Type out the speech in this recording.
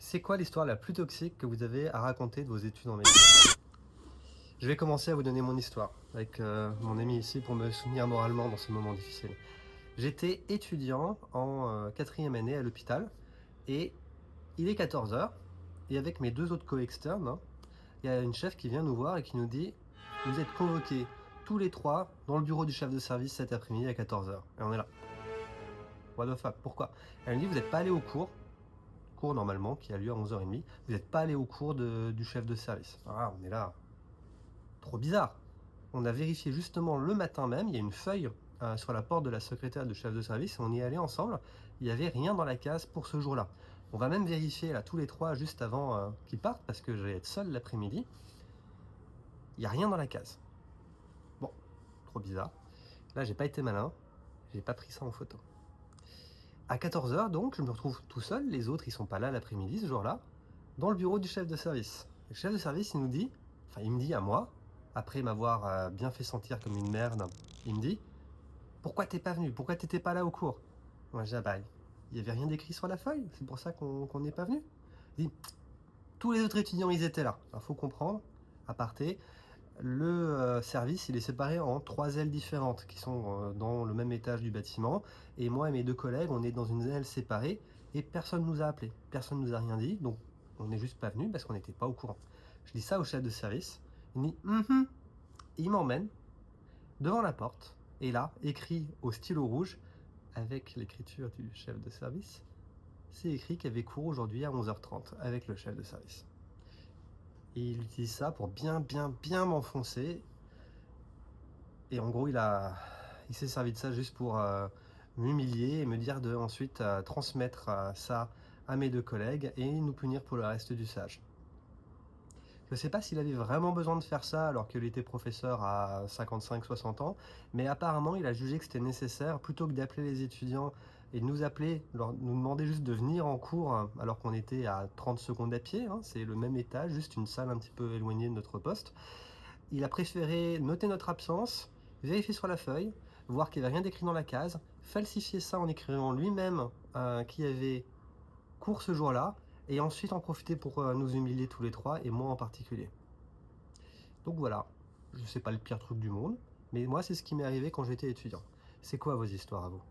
C'est quoi l'histoire la plus toxique que vous avez à raconter de vos études en médecine? Je vais commencer à vous donner mon histoire, avec mon ami ici pour me soutenir moralement dans ce moment difficile. J'étais étudiant en 4e année à l'hôpital, et il est 14 heures, et avec mes 2 autres co-externes, hein, il y a une chef qui vient nous voir et qui nous dit: «Vous êtes convoqués tous les 3 dans le bureau du chef de service cet après-midi à 14 heures.» Et on est là: «What the fuck, pourquoi?» Elle me dit: «Vous n'êtes pas allés au cours normalement qui a lieu à 11h30, vous n'êtes pas allé au cours du chef de service.» Ah, on est là, trop bizarre. On a vérifié justement le matin même, il y a une feuille sur la porte de la secrétaire du chef de service, on y est allé ensemble, il n'y avait rien dans la case pour ce jour-là. On va même vérifier là tous les 3 juste avant qu'ils partent, parce que je vais être seul l'après-midi. Il n'y a rien dans la case. Bon, trop bizarre. Là, j'ai pas été malin, j'ai pas pris ça en photo. À 14 heures, donc, je me retrouve tout seul, les autres ils sont pas là l'après-midi ce jour-là, dans le bureau du chef de service. Le chef de service il nous dit, enfin il me dit à moi, après m'avoir bien fait sentir comme une merde, il me dit: «Pourquoi t'es pas venu? Pourquoi t'étais pas là au cours?» Moi je dis: «Ah bah, il y avait rien d'écrit sur la feuille, c'est pour ça qu'on n'est pas venu.» Il dit: «Tous les autres étudiants ils étaient là.» Alors faut comprendre, aparté, le service il est séparé en 3 ailes différentes qui sont dans le même étage du bâtiment, et moi et mes 2 collègues on est dans une aile séparée, et personne nous a appelés, personne nous a rien dit, donc on n'est juste pas venu parce qu'on n'était pas au courant. Je dis ça au chef de service, il me dit: «Mhm.» Et il m'emmène devant la porte, et là, écrit au stylo rouge, avec l'écriture du chef de service, c'est écrit qu'il y avait cours aujourd'hui à 11h30 avec le chef de service. Et il utilise ça pour bien m'enfoncer. Et en gros, il s'est servi de ça juste pour m'humilier et me dire de ensuite transmettre ça à mes 2 collègues et nous punir pour le reste du stage. Je ne sais pas s'il avait vraiment besoin de faire ça alors qu'il était professeur à 55-60 ans, mais apparemment il a jugé que c'était nécessaire, plutôt que d'appeler les étudiants et de nous appeler, nous demander juste de venir en cours alors qu'on était à 30 secondes à pied, hein, c'est le même étage, juste une salle un petit peu éloignée de notre poste. Il a préféré noter notre absence, vérifier sur la feuille, voir qu'il n'y avait rien d'écrit dans la case, falsifier ça en écrivant lui-même qu'il y avait cours ce jour-là, et ensuite en profiter pour nous humilier tous les 3, et moi en particulier. Donc voilà, je sais pas le pire truc du monde, mais moi c'est ce qui m'est arrivé quand j'étais étudiant. C'est quoi vos histoires à vous?